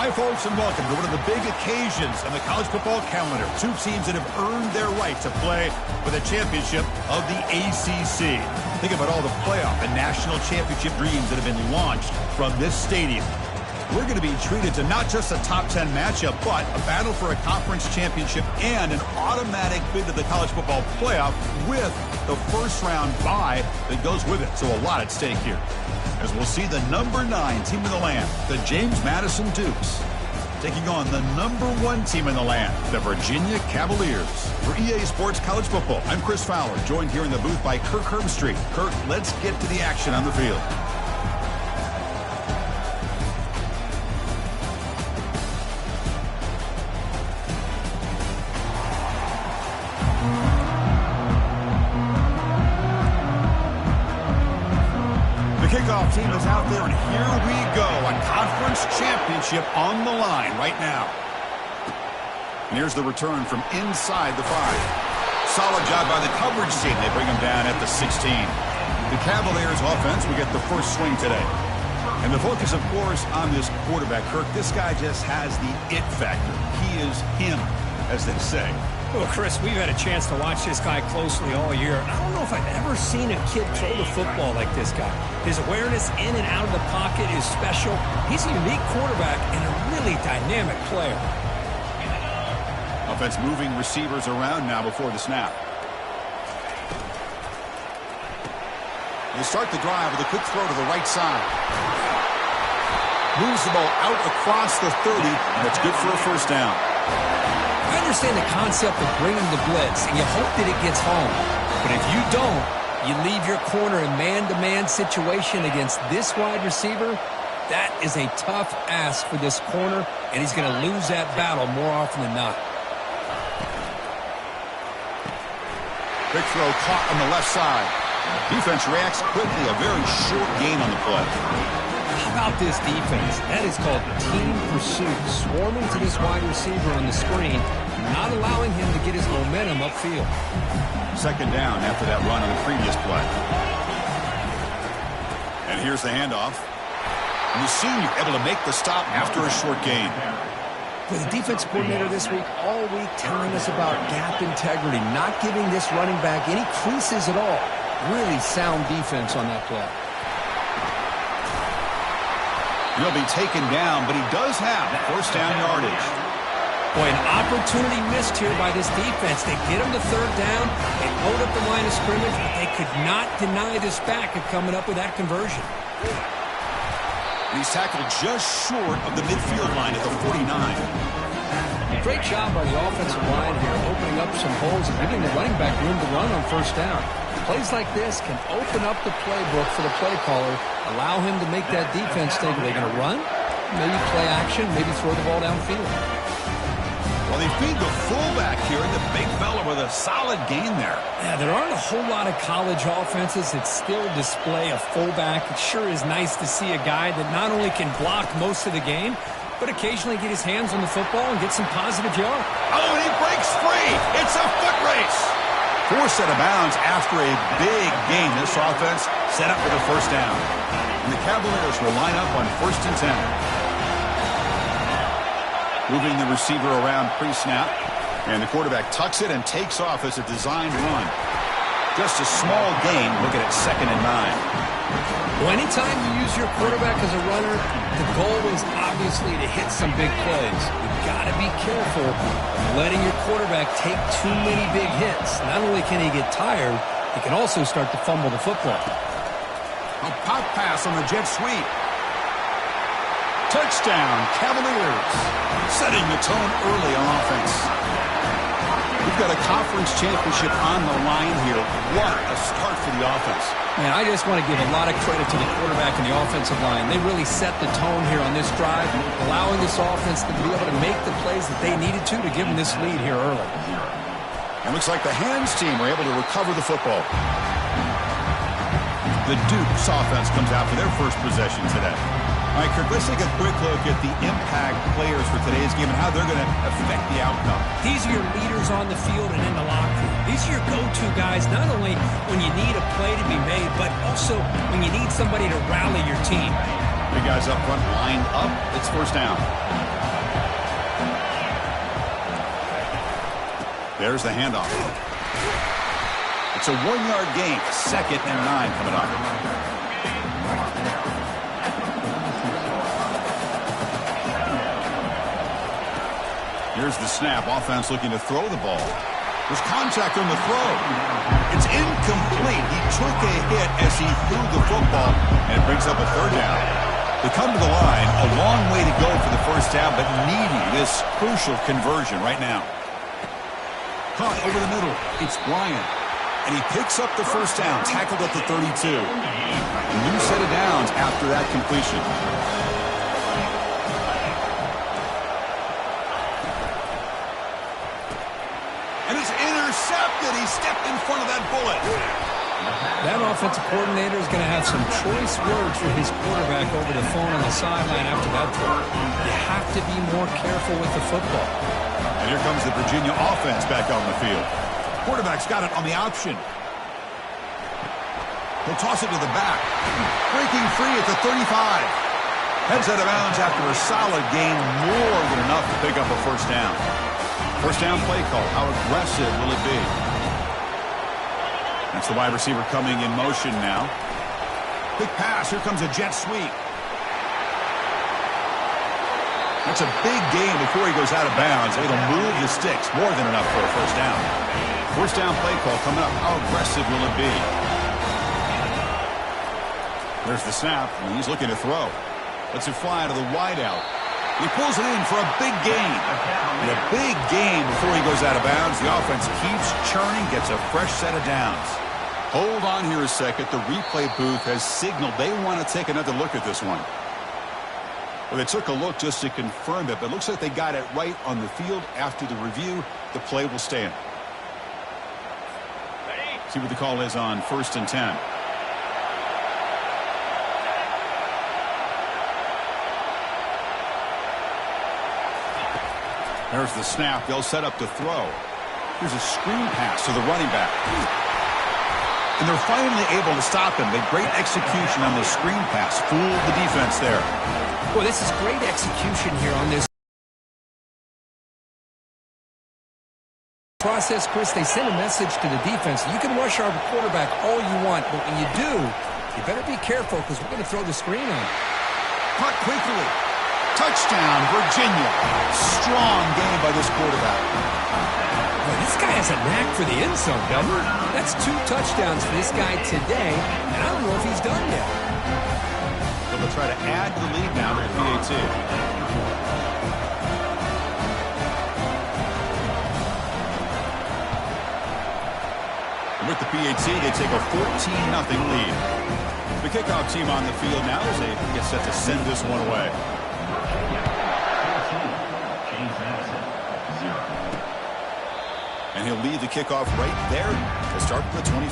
Hi, folks, and welcome to one of the big occasions on the college football calendar. Two teams that have earned their right to play for the championship of the ACC. Think about all the playoff and national championship dreams that have been launched from this stadium. We're going to be treated to not just a top 10 matchup, but a battle for a conference championship and an automatic bid to the college football playoff with the first round bye that goes with it. So a lot at stake here, as we'll see the number 9 team in the land, the James Madison Dukes, taking on the number 1 team in the land, the Virginia Cavaliers. For EA Sports College Football, I'm Chris Fowler, joined here in the booth by Kirk Herbstreit. Kirk, let's get to the action on the field. Kickoff team is out there, and here we go. A conference championship on the line right now. And here's the return from inside the 5. Solid job by the coverage team. They bring him down at the 16. The Cavaliers offense will get the first swing today. And the focus, of course, on this quarterback, Kirk. This guy just has the it factor. He is him, as they say. Well, Chris, we've had a chance to watch this guy closely all year. I don't know if I've ever seen a kid throw the football like this guy. His awareness in and out of the pocket is special. He's a unique quarterback and a really dynamic player. Offense moving receivers around now before the snap. They start the drive with a quick throw to the right side. Moves the ball out across the 30, and that's good for a first down. I understand the concept of bringing the blitz, and you hope that it gets home. But if you don't, you leave your corner in man-to-man situation against this wide receiver. That is a tough ask for this corner, and he's going to lose that battle more often than not. Big throw caught on the left side. Defense reacts quickly. A very short gain on the play. How about this defense? That is called team pursuit. Swarming to this wide receiver on the screen, not allowing him to get his momentum upfield. Second down after that run on the previous play. And here's the handoff. And the senior able to make the stop after a short gain. With the defense coordinator this week, all week telling us about gap integrity, not giving this running back any creases at all. Really sound defense on that play. He'll be taken down, but he does have first down yardage. Boy, an opportunity missed here by this defense. They get him to third down. They load up the line of scrimmage, but they could not deny this back of coming up with that conversion. And he's tackled just short of the midfield line at the 49. Great job by the offensive line here, opening up some holes and giving the running back room to run on first down. Plays like this can open up the playbook for the play caller, allow him to make that defense think, are they going to run? Maybe play action, maybe throw the ball downfield. Well, they feed the fullback here, and the big fella with a solid gain there. Yeah, there aren't a whole lot of college offenses that still display a fullback. It sure is nice to see a guy that not only can block most of the game, but occasionally get his hands on the football and get some positive yards. Oh, and he breaks free. It's a foot race. Forced out of bounds after a big gain. This offense set up with a first down. And the Cavaliers will line up on 1st and 10. Moving the receiver around pre-snap. And the quarterback tucks it and takes off as a designed run. Just a small gain. Looking at 2nd and 9. Well, anytime you use your quarterback as a runner, the goal is obviously to hit some big plays. You've got to be careful of letting your quarterback take too many big hits. Not only can he get tired, he can also start to fumble the football. A pop pass on the jet sweep. Touchdown, Cavaliers. Setting the tone early on offense. We've got a conference championship on the line here. What a start for the offense. Man, I just want to give a lot of credit to the quarterback and the offensive line. They really set the tone here on this drive, allowing this offense to be able to make the plays that they needed to give them this lead here early. It looks like the hands team were able to recover the football. The Dukes offense comes out for their first possession today. All right, Kirk, let's take a quick look at the impact players for today's game and how they're going to affect the outcome. These are your leaders on the field and in the locker room. These are your go-to guys, not only when you need a play to be made, but also when you need somebody to rally your team. Big guys up front, lined up. It's first down. There's the handoff. It's a 1-yard gain. 2nd and 9 coming up. Here's the snap. Offense looking to throw the ball. There's contact on the throw. It's incomplete. He took a hit as he threw the football, and it brings up a 3rd down. They come to the line. A long way to go for the 1st down, but needing this crucial conversion right now. Caught over the middle. It's Bryant. And he picks up the 1st down, tackled at the 32. A new set of downs after that completion. And it's intercepted. He stepped in front of that bullet. That offensive coordinator is going to have some choice words for his quarterback over the phone on the sideline after that throw. You have to be more careful with the football. And here comes the Virginia offense back on the field. Quarterback's got it on the option. He'll toss it to the back. Breaking free at the 35. Heads out of bounds after a solid gain, more than enough to pick up a 1st down. 1st down play call. How aggressive will it be? That's the wide receiver coming in motion now. Big pass. Here comes a jet sweep. That's a big gain before he goes out of bounds. It'll move the sticks. More than enough for a 1st down. 1st down play call coming up. How aggressive will it be? There's the snap, and he's looking to throw. Lets it fly to the wideout. He pulls it in for a big gain. And a big gain before he goes out of bounds. The offense keeps churning, gets a fresh set of downs. Hold on here a second. The replay booth has signaled they want to take another look at this one. Well, they took a look just to confirm it, but it looks like they got it right on the field. After the review, the play will stand. See what the call is on 1st and 10. There's the snap. They'll set up to throw. Here's a screen pass to the running back. And they're finally able to stop him. They great execution on the screen pass. Fooled the defense there. Well, this is great execution here on this process, Chris. They send a message to the defense. You can rush our quarterback all you want, but when you do, you better be careful because we're going to throw the screen on. Caught quickly. Touchdown, Virginia. Strong game by this quarterback. Well, this guy has a knack for the end zone, doesn't he? That's 2 touchdowns for this guy today, and I don't know if he's done yet. So they'll try to add to the lead now with the PAT. And with the PAT, they take a 14-0 lead. The kickoff team on the field now as they get set to send this one away. And he'll lead the kickoff right there to start the 25.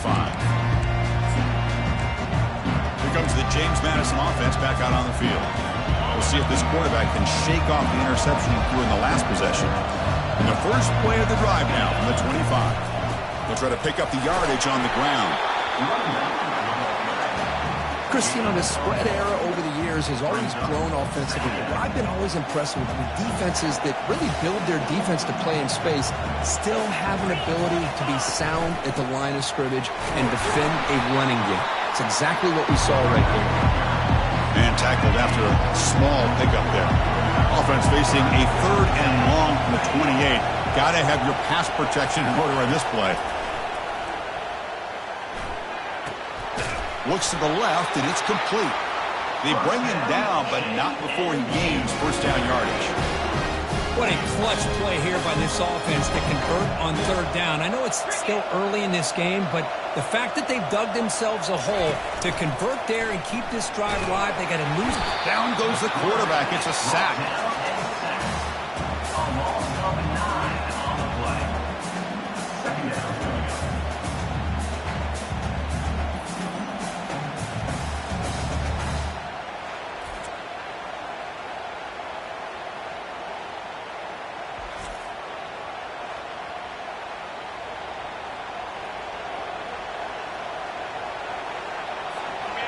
Here comes the James Madison offense back out on the field. We'll see if this quarterback can shake off the interception he threw in the last possession. And the first play of the drive now from the 25. They'll try to pick up the yardage on the ground. Christian, the spread era over the years has always grown offensively. But I've been always impressed with defenses that really build their defense to play in space, still have an ability to be sound at the line of scrimmage and defend a running game. It's exactly what we saw right here. And tackled after a small pickup there. Offense facing a 3rd and long from the 28. Got to have your pass protection in order on this play. Looks to the left, and it's complete. They bring him down, but not before he gains 1st down yardage. What a clutch play here by this offense to convert on 3rd down. I know it's still early in this game, but the fact that they've dug themselves a hole to convert there and keep this drive alive, they got to lose. Down goes the quarterback. It's a sack.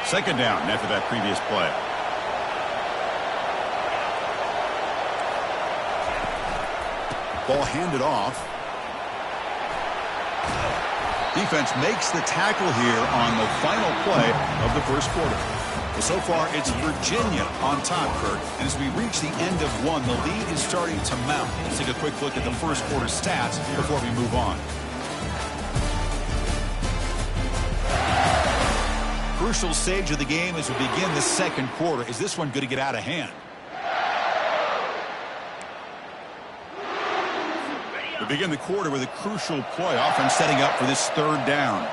Second down after that previous play. Ball handed off. Defense makes the tackle here on the final play of the first quarter. Well, so far, it's Virginia on top, Kurt. And as we reach the end of one, the lead is starting to mount. Let's take a quick look at the first quarter stats before we move on. Crucial stage of the game as we begin the second quarter. Is this one going to get out of hand? We begin the quarter with a crucial play. Offense setting up for this third down.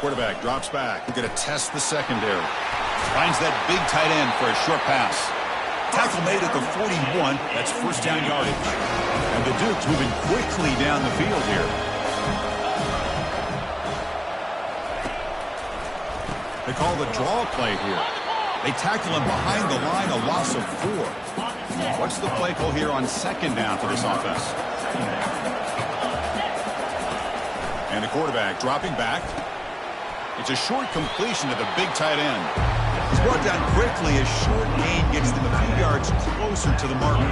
Quarterback drops back. We're going to test the secondary. Finds that big tight end for a short pass. Tackle made at the 41. That's first down yardage. And the Dukes moving quickly down the field here. They call the draw play here. They tackle him behind the line, a loss of 4. What's the play call here on second down for this offense? And the quarterback dropping back. It's a short completion to the big tight end. He's brought down quickly as short gain gets them a few yards closer to the marker.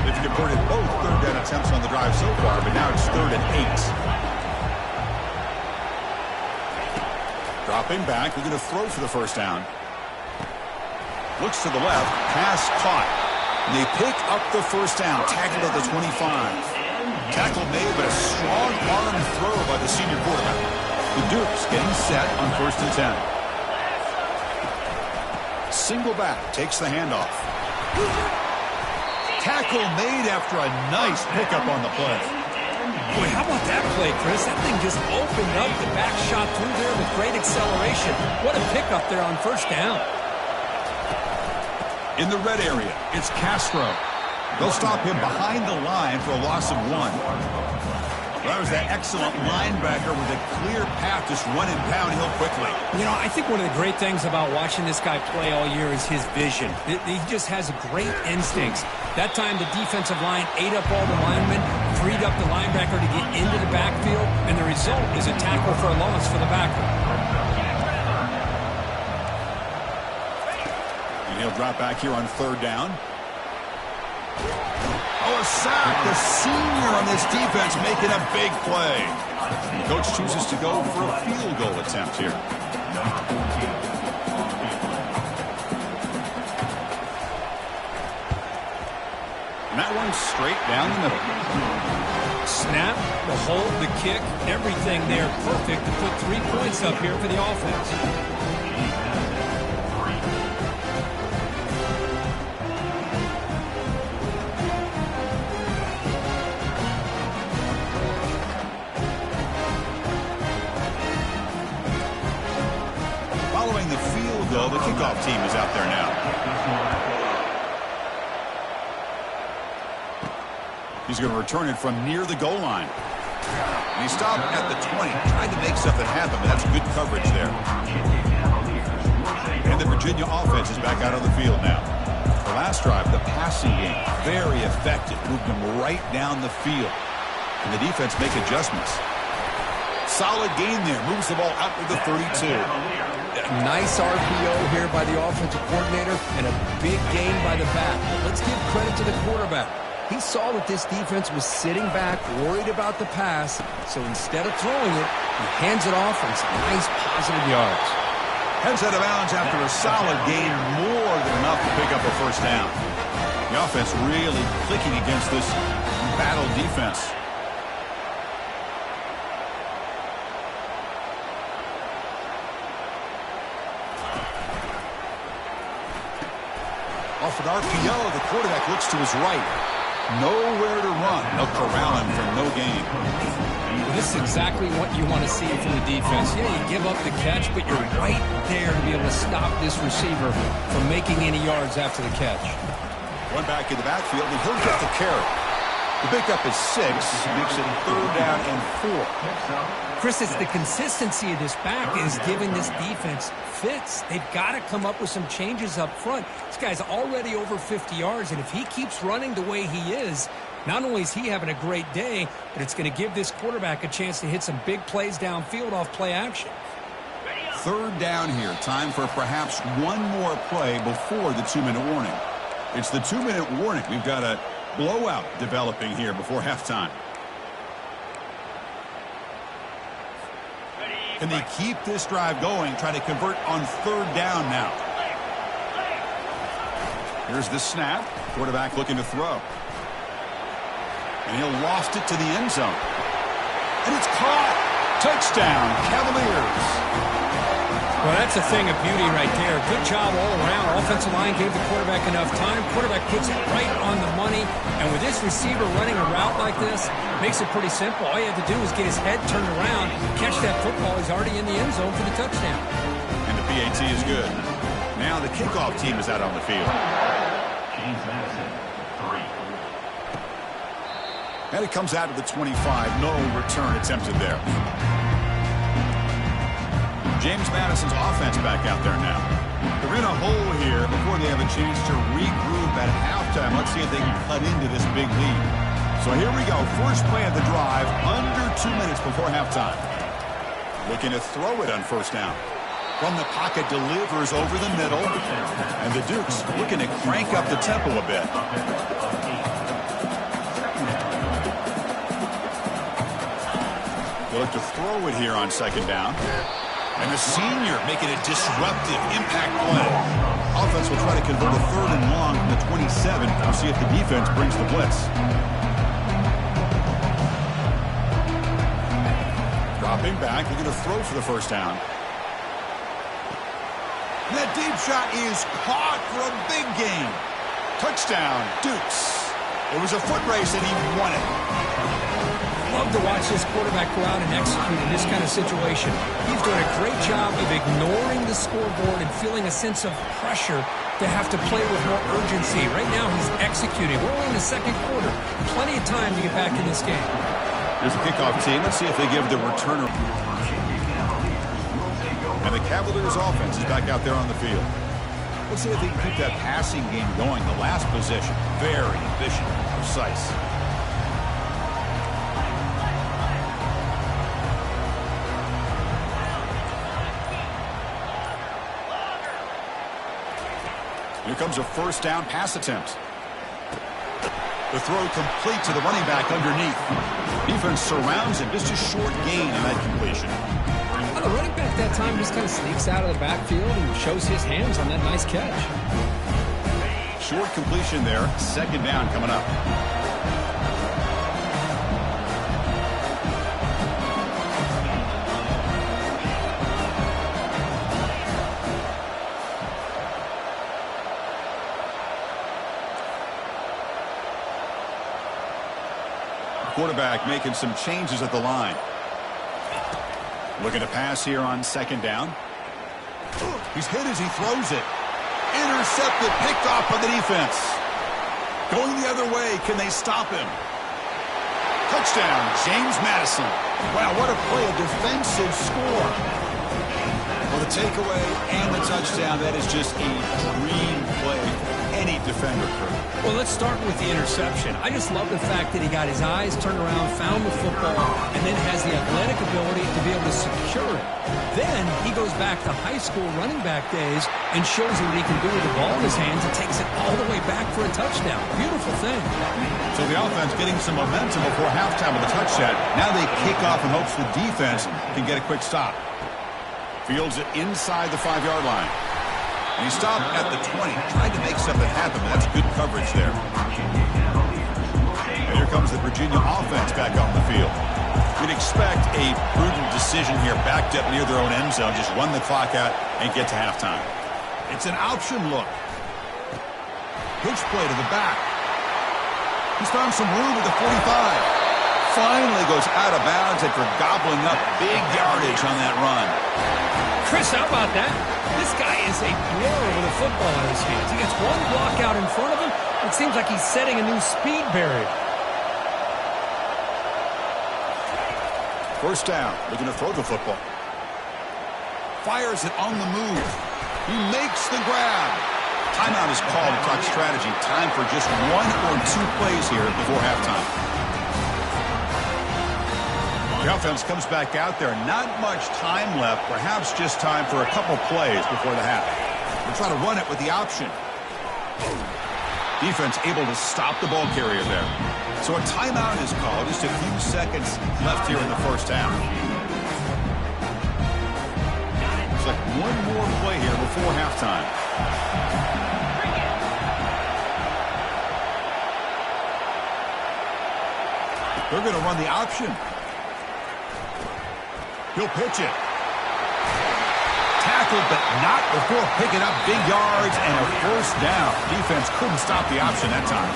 They've converted both third down attempts on the drive so far, but now it's 3rd and 8. Dropping back. We're going to throw for the first down. Looks to the left. Pass caught. They pick up the first down. Tackled at the 25. Tackle made, but a strong arm throw by the senior quarterback. The Dukes getting set on 1st and 10. Single back. Takes the handoff. Tackle made after a nice pickup on the play. Boy, how about that play, Chris? That thing just opened up. The back shot through there with great acceleration. What a pickup there on first down. In the red area, it's Castro. They'll stop him behind the line for a loss of 1. That was that excellent linebacker with a clear path, just run and pound Hill quickly. You know, I think one of the great things about watching this guy play all year is his vision. He just has great instincts. That time the defensive line ate up all the linemen, freed up the linebacker to get into the backfield, and the result is a tackle for a loss for the backer. He'll drop back here on 3rd down. Oh, a sack. The senior on this defense making a big play. The coach chooses to go for a field goal attempt here. And that one's straight down the middle. Snap, the hold, the kick, everything there perfect to put 3 points up here for the offense. The field goal, the kickoff team is out there now. He's going to return it from near the goal line. And he stopped at the 20, trying to make something happen, but that's good coverage there. And the Virginia offense is back out on the field now. The last drive, the passing game, very effective. Moved them right down the field. And the defense make adjustments. Solid gain there. Moves the ball out to the 32. Nice RPO here by the offensive coordinator and a big gain by the back. Let's give credit to the quarterback. He saw that this defense was sitting back, worried about the pass, so instead of throwing it, he hands it off and some nice positive yards. Heads out of bounds after a solid gain, more than enough to pick up a first down. The offense really clicking against this battle defense. Off an RPO, the quarterback looks to his right. Nowhere to run. They'll corral him for no gain. This is exactly what you want to see from the defense. Yeah, you give up the catch, but you're right there to be able to stop this receiver from making any yards after the catch. One back in the backfield, and he'll get the carry. The pickup is 6, makes it 3rd down and 4. Chris, it's the consistency of this back is giving this defense fits. They've got to come up with some changes up front. This guy's already over 50 yards, and if he keeps running the way he is, not only is he having a great day, but it's going to give this quarterback a chance to hit some big plays downfield off play action. 3rd down here. Time for perhaps one more play before the 2-minute warning. It's the 2-minute warning. We've got a blowout developing here before halftime. Can they keep this drive going, trying to convert on third down now? Here's the snap. Quarterback looking to throw. And he'll loft it to the end zone. And it's caught. Touchdown, Cavaliers. Well, that's a thing of beauty right there. Good job all around. Offensive line gave the quarterback enough time. Quarterback puts it right on the money. And with this receiver running a route like this, makes it pretty simple. All you have to do is get his head turned around, catch that football. He's already in the end zone for the touchdown. And the PAT is good. Now the kickoff team is out on the field. James Madison, 3. And it comes out to the 25. No return attempted there. James Madison's offense back out there now. They're in a hole here before they have a chance to regroup at halftime. Let's see if they can cut into this big lead. So here we go. First play of the drive, under 2 minutes before halftime. Looking to throw it on first down. From the pocket, delivers over the middle. And the Dukes looking to crank up the tempo a bit. They look to throw it here on second down. And the senior making a disruptive impact play. Offense will try to convert a third and long from the 27. We'll see if the defense brings the blitz. Dropping back, they're going to throw for the first down. And that deep shot is caught for a big gain. Touchdown, Dukes. It was a foot race and he won it. Love to watch this quarterback go out and execute in this kind of situation. He's doing a great job of ignoring the scoreboard and feeling a sense of pressure to have to play with more urgency. Right now he's executing. We're only in the second quarter. Plenty of time to get back in this game. Here's the kickoff team. Let's see if they give the returner. And the Cavaliers offense is back out there on the field. Let's see if they can keep that passing game going. The last possession, very efficient, precise. Here comes a first down pass attempt. The throw complete to the running back underneath. Defense surrounds him. Just a short gain on that completion. Well, the running back that time just kind of sneaks out of the backfield and shows his hands on that nice catch. Short completion there. Second down coming up. Quarterback making some changes at the line. Looking to pass here on second down. He's hit as he throws it. Intercepted, picked off by the defense. Going the other way, can they stop him? Touchdown, James Madison. Wow, what a play, a defensive score. Well, the takeaway and the touchdown, that is just a dream play for any defender crew. Well, let's start with the interception. I just love the fact that he got his eyes turned around, found the football, and then has the athletic ability to be able to secure it. Then he goes back to high school running back days and shows you what he can do with the ball in his hands and takes it all the way back for a touchdown. Beautiful thing. So the offense getting some momentum before halftime with a touchdown. Now they kick off in hopes the defense can get a quick stop. Fields it inside the 5-yard line. And he stopped at the 20. Tried to make something happen, but that's good coverage there. And here comes the Virginia offense back on the field. We'd expect a prudent decision here, backed up near their own end zone. Just run the clock out and get to halftime. It's an option look. Pitch play to the back. He's found some room at the 45. Finally goes out of bounds after gobbling up big yardage on that run. Chris, how about that? This guy is a blur with a football in his hands. He gets one block out in front of him. It seems like he's setting a new speed barrier. First down, looking to throw the football. Fires it on the move. He makes the grab. Timeout is called to talk strategy. Time for just 1 or 2 plays here before halftime. The offense comes back out there. Not much time left. Perhaps just time for a couple plays before the half. They'll try to run it with the option. Defense able to stop the ball carrier there. So a timeout is called. Just a few seconds left here in the first half. like one more play here before halftime. They're going to run the option. He'll pitch it. Tackled, but not before picking up big yards and a first down. Defense couldn't stop the option that time.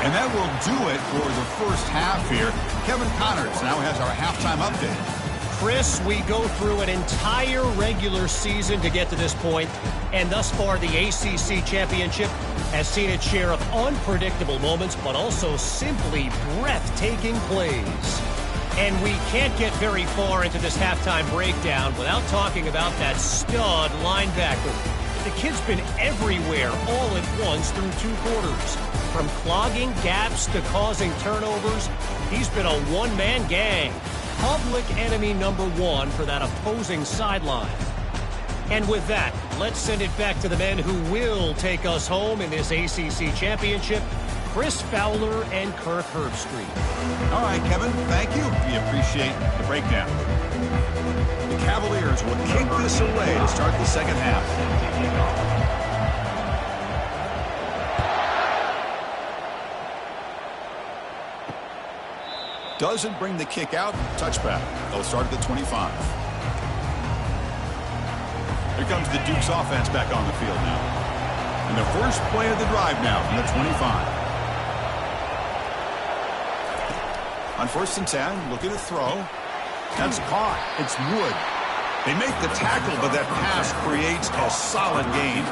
And that will do it for the first half here. Kevin Connors now has our halftime update. Chris, we go through an entire regular season to get to this point, and thus far the ACC Championship has seen its share of unpredictable moments, but also simply breathtaking plays. And we can't get very far into this halftime breakdown without talking about that stud linebacker. The kid's been everywhere all at once through 2 quarters. From clogging gaps to causing turnovers, he's been a one-man gang. Public enemy number 1 for that opposing sideline. And with that, let's send it back to the men who will take us home in this ACC Championship, Chris Fowler and Kirk Herbstreit. All right, Kevin, thank you. We appreciate the breakdown. The Cavaliers will kick this away to start the second half. Doesn't bring the kick out. Touchback. They'll start at the 25. Here comes the Duke's offense back on the field now. And the first play of the drive now from the 25. On 1st and 10, look at a throw. That's caught. It's Wood. They make the tackle, but that pass creates a solid gain.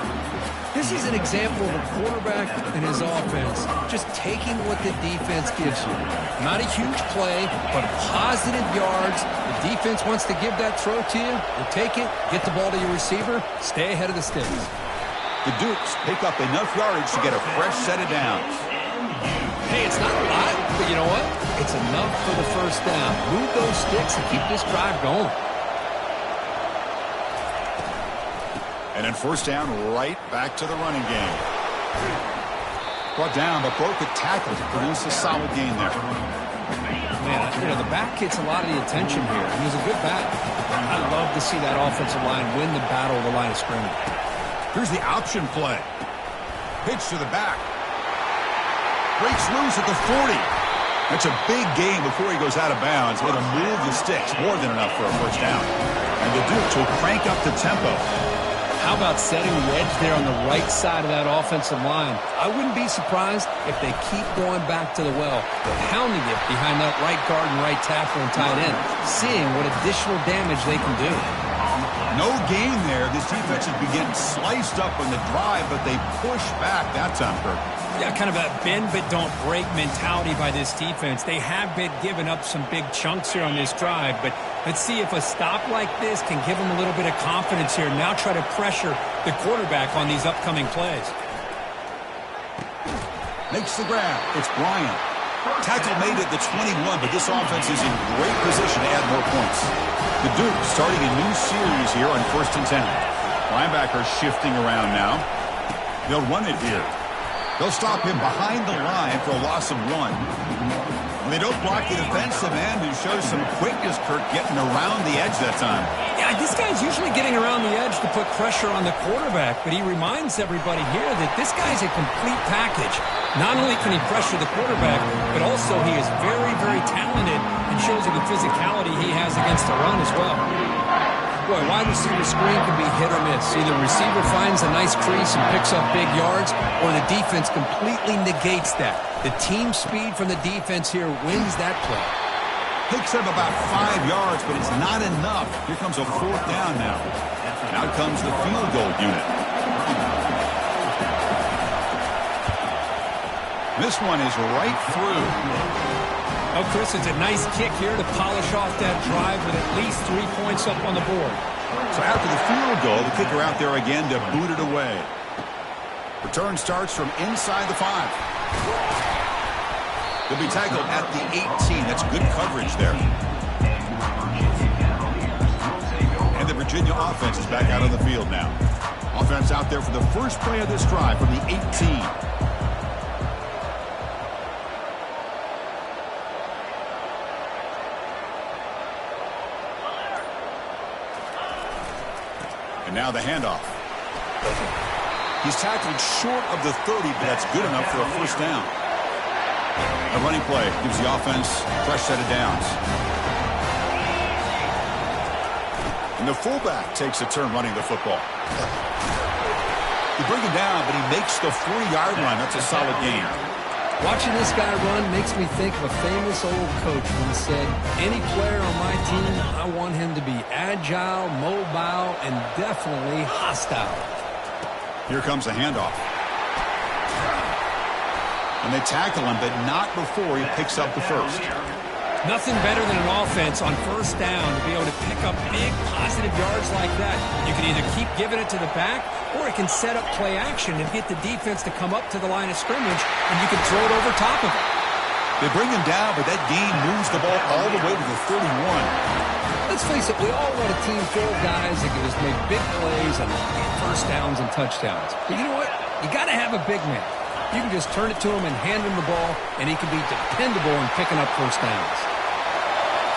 This is an example of a quarterback and his offense just taking what the defense gives you. Not a huge play, but positive yards. The defense wants to give that throw to you. You take it, get the ball to your receiver, stay ahead of the sticks. The Dukes pick up enough yardage to get a fresh set of downs. Hey, it's not a lot, but you know what? It's enough for the first down. Move those sticks and keep this drive going. And then 1st down, right back to the running game. Brought down, but broke the tackle to produce a solid gain there. Man, you know, the back gets a lot of the attention here. He was a good back. I love to see that offensive line win the battle of the line of scrimmage. Here's the option play. Pitch to the back. Breaks loose at the 40. That's a big gain before he goes out of bounds. It'll move the sticks, more than enough for a first down. And the Dukes will crank up the tempo. How about setting the edge there on the right side of that offensive line? I wouldn't be surprised if they keep going back to the well. They're pounding it behind that right guard and right tackle and tight end, seeing what additional damage they can do. No gain there. This defense has been getting sliced up on the drive, but they push back that time, Kirk. Yeah, kind of a bend but don't break mentality by this defense. They have been giving up some big chunks here on this drive, but let's see if a stop like this can give them a little bit of confidence here. Now try to pressure the quarterback on these upcoming plays. Makes the grab. It's Bryant. Tackle made at the 21, but this offense is in great position to add more points. The Dukes starting a new series here on 1st and 10. Linebacker shifting around now. They'll run it here. They'll stop him behind the line for a loss of 1. And they don't block the defensive end, who shows some quickness, Kirk, getting around the edge that time. Yeah, this guy's usually getting around the edge to put pressure on the quarterback, but he reminds everybody here that this guy's a complete package. Not only can he pressure the quarterback, but also he is very, very talented and shows you the physicality he has against the run as well. Boy, wide receiver screen can be hit or miss. Either receiver finds a nice crease and picks up big yards, or the defense completely negates that. The team speed from the defense here wins that play. Picks up about 5 yards, but it's not enough. Here comes a 4th down now. And out comes the field goal unit. This one is right through. Oh, Chris, it's a nice kick here to polish off that drive with at least 3 points up on the board. So after the field goal, the kicker out there again to boot it away. Return starts from inside the 5. They'll be tackled at the 18. That's good coverage there. And the Virginia offense is back out on the field now. Offense out there for the first play of this drive from the 18. And now the handoff. He's tackled short of the 30, but that's good enough for a first down. A running play gives the offense a fresh set of downs. And the fullback takes a turn running the football. You bring him down, but he makes the 40-yard line. That's a solid gain. Watching this guy run makes me think of a famous old coach when he said, any player on my team, I want him to be agile, mobile, and definitely hostile. Here comes a handoff. And they tackle him, but not before he picks up the first. Nothing better than an offense on first down to be able to pick up big positive yards like that. You can either keep giving it to the back, or it can set up play action and get the defense to come up to the line of scrimmage, and you can throw it over top of it. They bring him down, but that gain moves the ball all the way to the 31. Let's face it, we all want a team full of guys that can just make big plays and get first downs and touchdowns. But you know what? You got to have a big man. You can just turn it to him and hand him the ball, and he can be dependable in picking up first downs.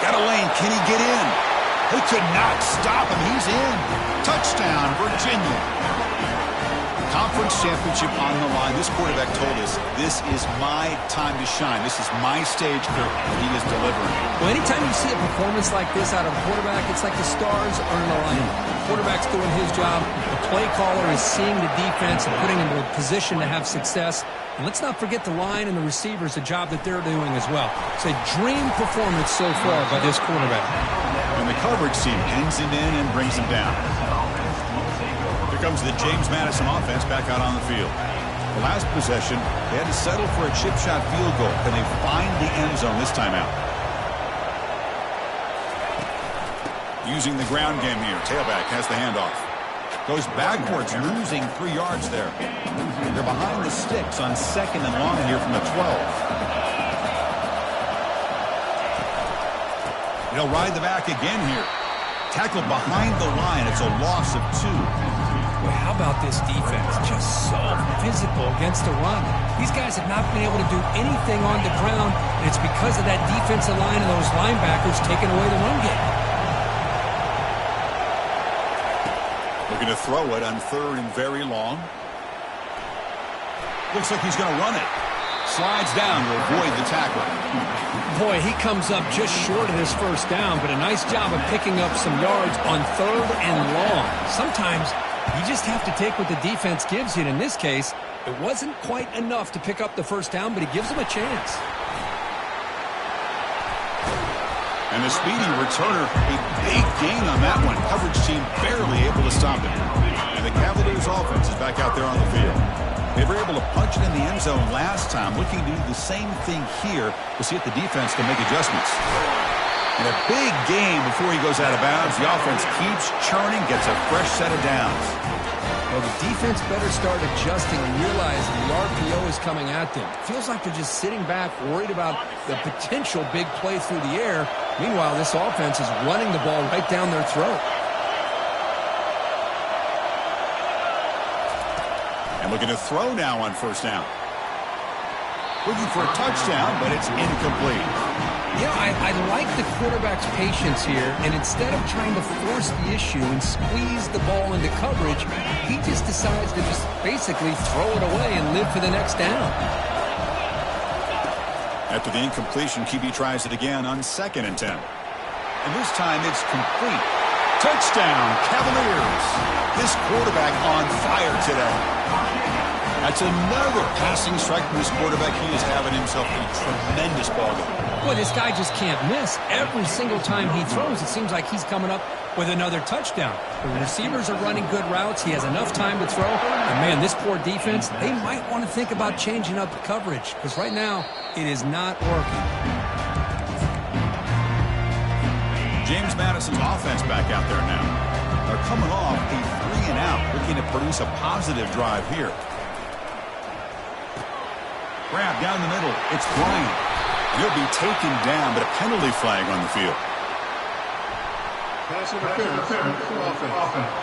Got a lane. Can he get in? They could not stop him. He's in. Touchdown, Virginia. Conference championship on the line. This quarterback told us, this is my time to shine. This is my stage, Kirk. He is delivering. Well, anytime you see a performance like this out of a quarterback, it's like the stars are in alignment. The quarterback's doing his job. The play caller is seeing the defense and putting him in a position to have success. And let's not forget the line and the receivers, the job that they're doing as well. It's a dream performance so far by this quarterback. And the coverage team pins him in and brings him down. Here comes the James Madison offense back out on the field. The last possession, they had to settle for a chip shot field goal. Can they find the end zone this time out? Using the ground game here. Tailback has the handoff. Goes backwards, losing 3 yards there. They're behind the sticks on 2nd and long here from the 12. He'll ride the back again here. Tackled behind the line. It's a loss of 2. Well, how about this defense? Just so physical against the run. These guys have not been able to do anything on the ground, and it's because of that defensive line and those linebackers taking away the run game. Looking to throw it on 3rd and very long. Looks like he's going to run it. Slides down to avoid the tackle. Boy, he comes up just short of his first down, but a nice job of picking up some yards on 3rd and long. Sometimes you just have to take what the defense gives you, and in this case, it wasn't quite enough to pick up the first down, but he gives them a chance. And the speedy returner, a big gain on that one. Coverage team barely able to stop it. And the Cavaliers offense is back out there on the field. They were able to punch it in the end zone last time, looking to do the same thing here to see if the defense can make adjustments. And a big gain before he goes out of bounds. The offense keeps churning, gets a fresh set of downs. Well, the defense better start adjusting and realizing the RPO is coming at them. Feels like they're just sitting back, worried about the potential big play through the air. Meanwhile, this offense is running the ball right down their throat. And looking to throw now on first down. Looking for a touchdown, but it's incomplete. You know, I like the quarterback's patience here, and instead of trying to force the issue and squeeze the ball into coverage, he just decides to just basically throw it away and live for the next down. After the incompletion, QB tries it again on 2nd and 10. And this time it's complete. Touchdown, Cavaliers. This quarterback on fire today. That's another passing strike from this quarterback. He is having himself a tremendous ball game. Boy, this guy just can't miss. Every single time he throws, it seems like he's coming up with another touchdown. The receivers are running good routes. He has enough time to throw. And, man, this poor defense, they might want to think about changing up the coverage because right now it is not working. James Madison's offense back out there now. They're coming off a 3-and-out, looking to produce a positive drive here. Grab down the middle. It's Bryant. He'll be taken down, but a penalty flag on the field. Pass interference. Offense.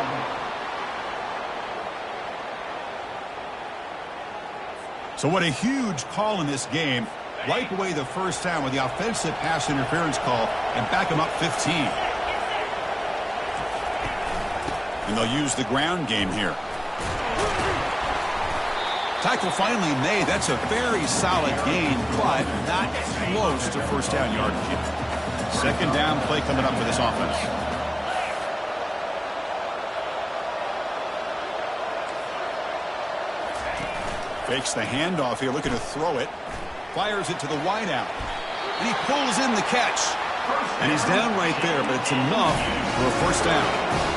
So what a huge call in this game. Wipe away the first down with the offensive pass interference call and back him up 15. And they'll use the ground game here. Tackle finally made. That's a very solid gain, but not close to first down yardage yet. Second down play coming up for this offense. Fakes the handoff here, looking to throw it. Fires it to the wideout. And he pulls in the catch. And he's down right there, but it's enough for a first down.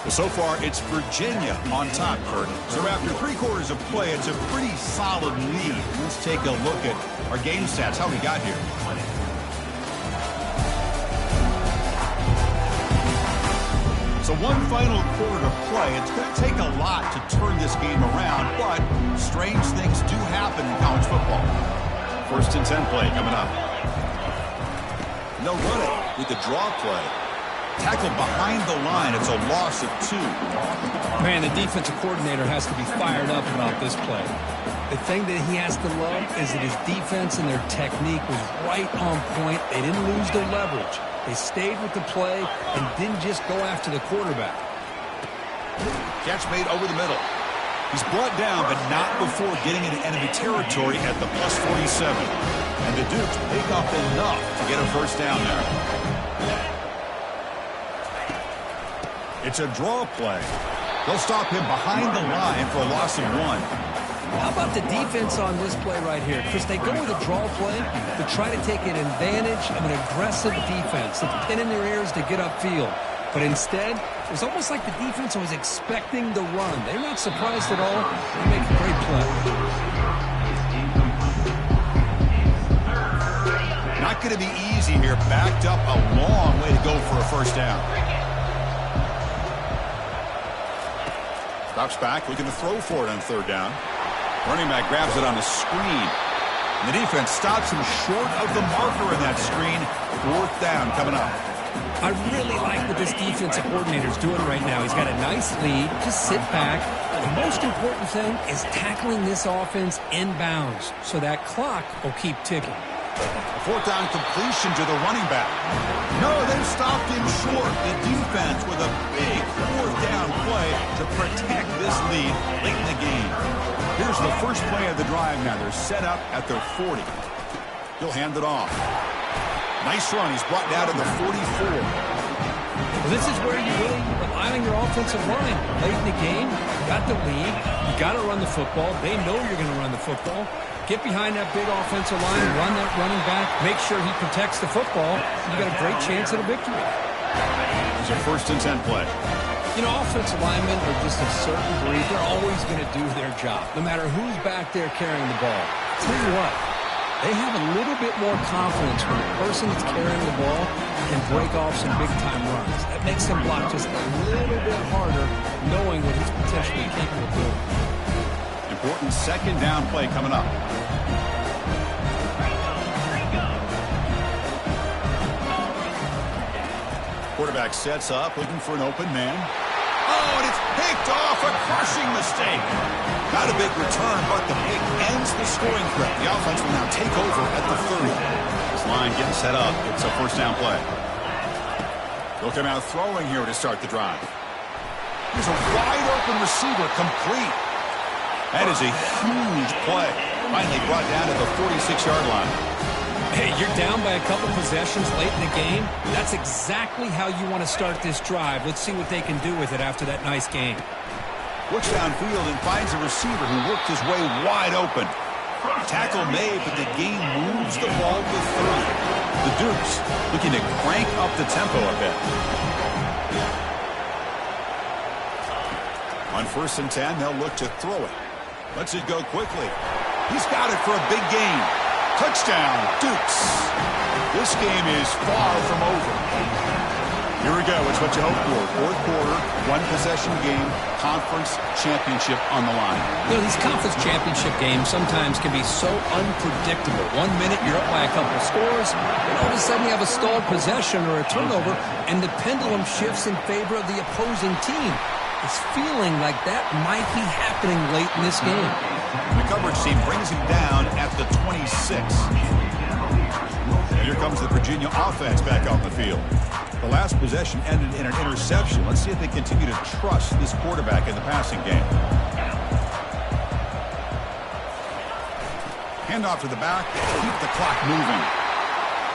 So far, it's Virginia on top, Kurt. So after 3 quarters of play, it's a pretty solid lead. Let's take a look at our game stats, how we got here. So one final quarter to play. It's going to take a lot to turn this game around, but strange things do happen in college football. First and 10 play coming up. No running with the draw play. Tackled behind the line. It's a loss of 2. Man, the defensive coordinator has to be fired up about this play. The thing that he has to love is that his defense and their technique was right on point. They didn't lose their leverage. They stayed with the play and didn't just go after the quarterback. Catch made over the middle. He's brought down, but not before getting into enemy territory at the +47. And the Dukes pick up enough to get a first down there. It's a draw play. They'll stop him behind the line for a loss of 1. How about the defense on this play right here? Chris, they go with a draw play to try to take an advantage of an aggressive defense. It's pin in their ears to get upfield. But instead, it was almost like the defense was expecting the run. They're not surprised at all. They make a great play. Not going to be easy here. Backed up a long way to go for a first down. Stops back, looking to throw for it on 3rd down. Running back grabs it on the screen. And the defense stops him short of the marker in that screen. 4th down coming up. I really like what this defensive coordinator is doing right now. He's got a nice lead. Just sit back. The most important thing is tackling this offense inbounds so that clock will keep ticking. 4th down completion to the running back. No, they've stopped him short. The defense with a big 4th down play to protect this lead late in the game. Here's the first play of the drive now. They're set up at their 40. He'll hand it off. Nice run. He's brought down to the 44. Well, this is where you really rely on your offensive line. Late in the game, you got the lead. You got to run the football. They know you're going to run the football. Get behind that big offensive line, run that running back, make sure he protects the football. You got a great chance at a victory. It's a 1st and 10 play. You know, offensive linemen are just a certain breed. They're always going to do their job, no matter who's back there carrying the ball. Tell you what, they have a little bit more confidence when the person that's carrying the ball can break off some big-time runs. That makes them block just a little bit harder, knowing what he's potentially capable of doing. Important 2nd down play coming up. Quarterback sets up, looking for an open man. Oh, and it's picked off. A crushing mistake. Not a big return, but the pick ends the scoring threat. The offense will now take over at the 30. This line getting set up. It's a 1st down play. They'll come out throwing here to start the drive. There's a wide open receiver, complete. That is a huge play. Finally brought down to the 46-yard line. Hey, you're down by a couple possessions late in the game. That's exactly how you want to start this drive. Let's see what they can do with it after that nice game. Looks downfield and finds a receiver who worked his way wide open. Tackle made, but the game moves the ball to 30. The Dukes looking to crank up the tempo a bit. On 1st and 10, they'll look to throw it. Lets it go quickly. He's got it for a big gain. Touchdown, Dukes. This game is far from over. Here we go. It's what you hope for. 4th quarter, 1-possession game, conference championship on the line. You know, these conference championship games sometimes can be so unpredictable. 1 minute you're up by a couple of scores, and all of a sudden you have a stalled possession or a turnover, and the pendulum shifts in favor of the opposing team. It's feeling like that might be happening late in this game. The coverage team brings him down at the 26. And here comes the Virginia offense back on the field. The last possession ended in an interception. Let's see if they continue to trust this quarterback in the passing game. Handoff to the back. Keep the clock moving.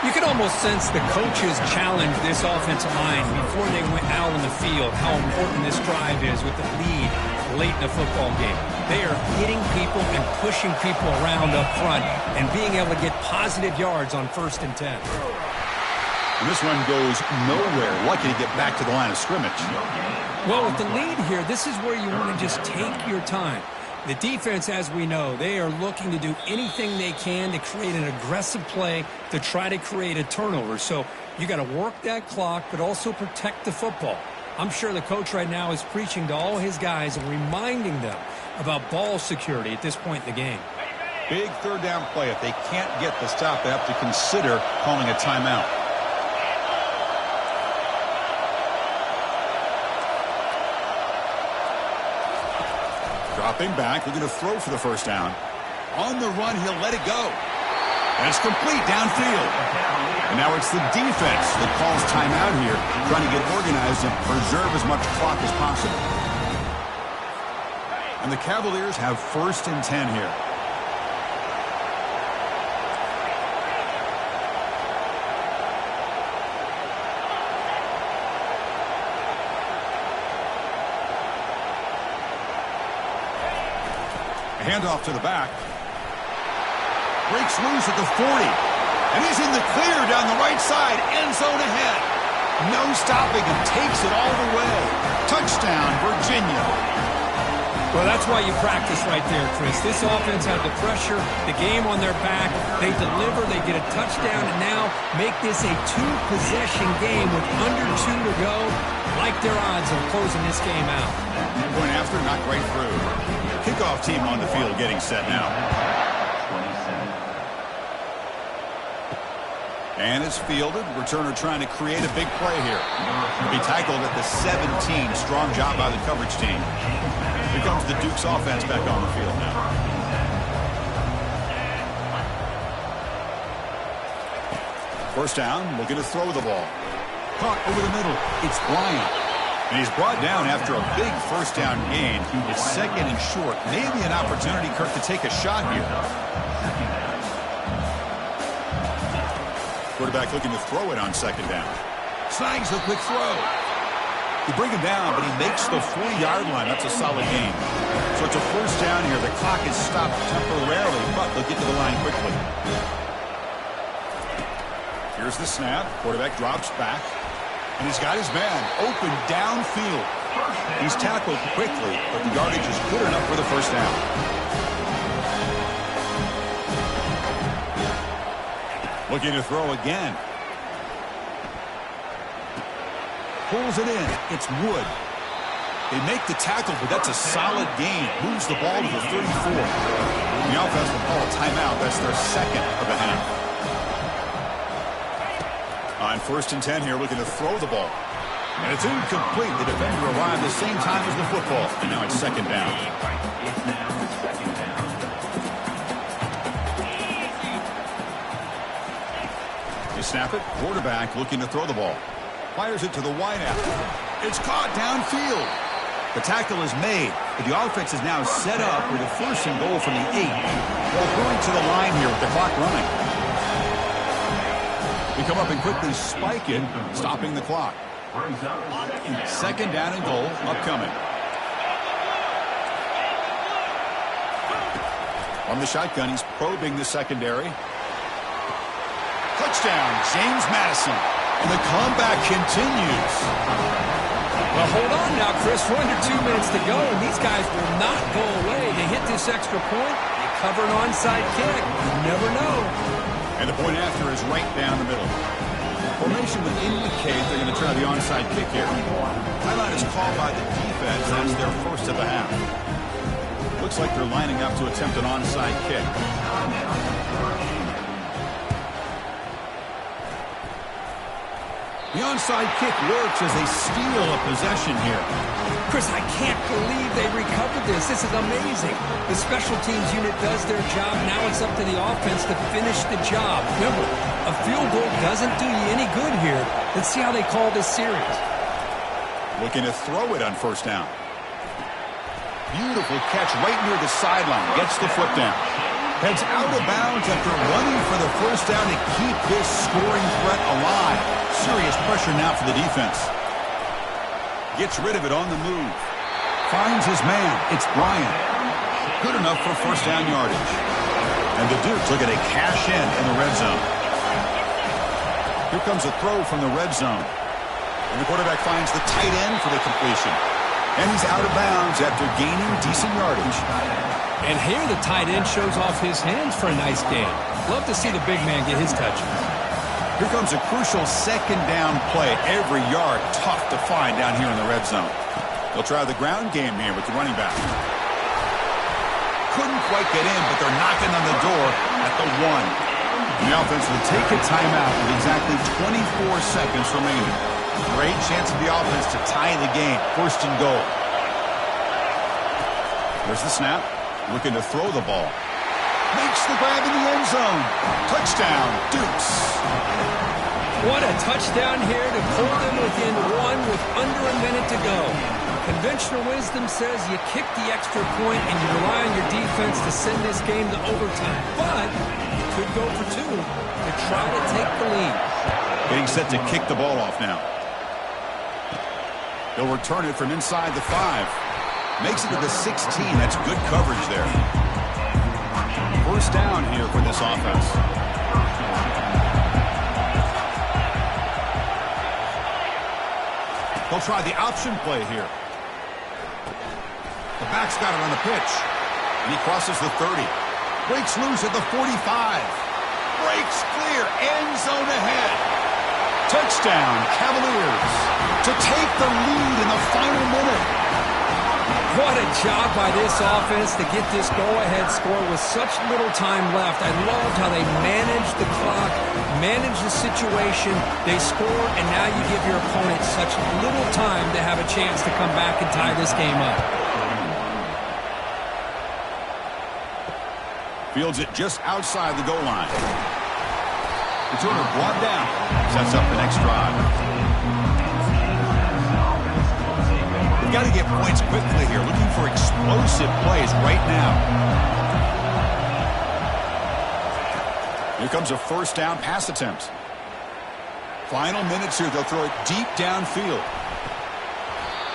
You can almost sense the coaches challenged this offensive line before they went out on the field, how important this drive is with the lead late in the football game. They are hitting people and pushing people around up front and being able to get positive yards on 1st and 10. And this one goes nowhere. Lucky to get back to the line of scrimmage. Well, with the lead here, this is where you want to just take your time. The defense, as we know, they are looking to do anything they can to create an aggressive play to try to create a turnover. So you got to work that clock, but also protect the football. I'm sure the coach right now is preaching to all his guys and reminding them about ball security at this point in the game. Big third down play. If they can't get the stop, they have to consider calling a timeout. Dropping back, they're going to throw for the first down. On the run, he'll let it go. And it's complete downfield. And now it's the defense that calls timeout here, trying to get organized and preserve as much clock as possible. And the Cavaliers have 1st and 10 here. Handoff to the back. Breaks loose at the 40. And he's in the clear down the right side. End zone ahead. No stopping and takes it all the way. Touchdown, Virginia. Well, that's why you practice right there, Chris. This offense had the pressure, the game on their back. They deliver, they get a touchdown, and now make this a 2-possession game with under 2 to go. Like their odds of closing this game out. Going after, not quite through. Kickoff team on the field getting set now. And it's fielded. Returner trying to create a big play here. He'll be tackled at the 17. Strong job by the coverage team. Here comes the Duke's offense back on the field now. First down, looking to throw the ball. Caught over the middle. It's Bryant. And he's brought down after a big first down gain. It's 2nd and short. Maybe an opportunity, Kirk, to take a shot here. Quarterback looking to throw it on 2nd down. Snags the quick throw. They bring him down, but he makes the 40-yard line. That's a solid gain. So it's a first down here. The clock is stopped temporarily, but they'll get to the line quickly. Here's the snap. Quarterback drops back. And he's got his man open downfield. He's tackled quickly, but the yardage is good enough for the first down. Looking to throw again. Pulls it in. It's Wood. They make the tackle, but that's a solid gain. Moves the ball to the 34. The offense will call a timeout. That's their 2nd of the half. On 1st and 10 here, looking to throw the ball. And it's incomplete. The defender arrived the same time as the football. And now it's 2nd down. You snap it. Quarterback looking to throw the ball. Fires it to the wideout. It's caught downfield. The tackle is made, but the offense is now set up with a 1st and goal from the 8. Well, going to the line here with the clock running. We come up and quickly spike it, stopping the clock. 2nd down and goal upcoming. From the shotgun, he's probing the secondary. Touchdown, James Madison. And the comeback continues. Well, hold on now, Chris. We're under 2 minutes to go, and these guys will not go away. They hit this extra point. They cover an onside kick. You never know. And the point after is right down the middle. Formation would indicate they're going to try the onside kick here. Timeout is called by the defense. That's their 1st of the half. Looks like they're lining up to attempt an onside kick. The onside kick works as they steal a possession here. Chris, I can't believe they recovered this. This is amazing. The special teams unit does their job. Now it's up to the offense to finish the job. Remember, a field goal doesn't do you any good here. Let's see how they call this series. Looking to throw it on first down. Beautiful catch right near the sideline. Gets the foot down. Heads out of bounds after running for the first down to keep this scoring threat alive. Serious pressure now for the defense. Gets rid of it on the move. Finds his man. It's Bryant. Good enough for first down yardage. And the Dukes looking to cash in the red zone. Here comes a throw from the red zone. And the quarterback finds the tight end for the completion. And he's out of bounds after gaining decent yardage. And here the tight end shows off his hands for a nice gain. Love to see the big man get his touches. Here comes a crucial second down play. Every yard tough to find down here in the red zone. They'll try the ground game here with the running back. Couldn't quite get in, but they're knocking on the door at the 1. The offense will take a timeout with exactly 24 seconds remaining. Great chance of the offense to tie the game. First and goal. There's the snap. Looking to throw the ball. Makes the grab in the end zone. Touchdown, Dukes. What a touchdown here to pull them within 1 with under a minute to go. Conventional wisdom says you kick the extra point and you rely on your defense to send this game to overtime. But you could go for 2 to try to take the lead. Getting set to kick the ball off now. He'll return it from inside the 5. Makes it to the 16. That's good coverage there. First down here for this offense. They'll try the option play here. The back's got it on the pitch. And he crosses the 30. Breaks loose at the 45. Breaks clear. End zone ahead. Touchdown, Cavaliers. To take the lead in the final minute. What a job by this offense to get this go-ahead score with such little time left. I loved how they managed the clock, managed the situation. They scored, and now you give your opponent such little time to have a chance to come back and tie this game up. Fields it just outside the goal line. Returner brought down. Sets up the next drive. We've got to get points quickly here. Looking for explosive plays right now. Here comes a first down pass attempt. Final minutes here. They'll throw it deep downfield.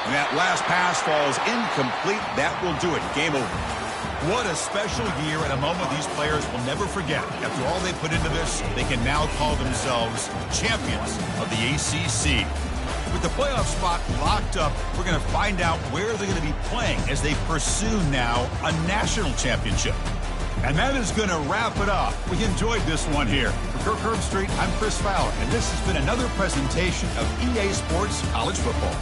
And that last pass falls incomplete. That will do it. Game over. What a special year and a moment these players will never forget. After all they put into this, they can now call themselves champions of the ACC. With the playoff spot locked up, we're going to find out where they're going to be playing as they pursue now a national championship. And that is going to wrap it up. We enjoyed this one here. For Kirk Herbstreit, I'm Chris Fowler, and this has been another presentation of EA Sports College Football.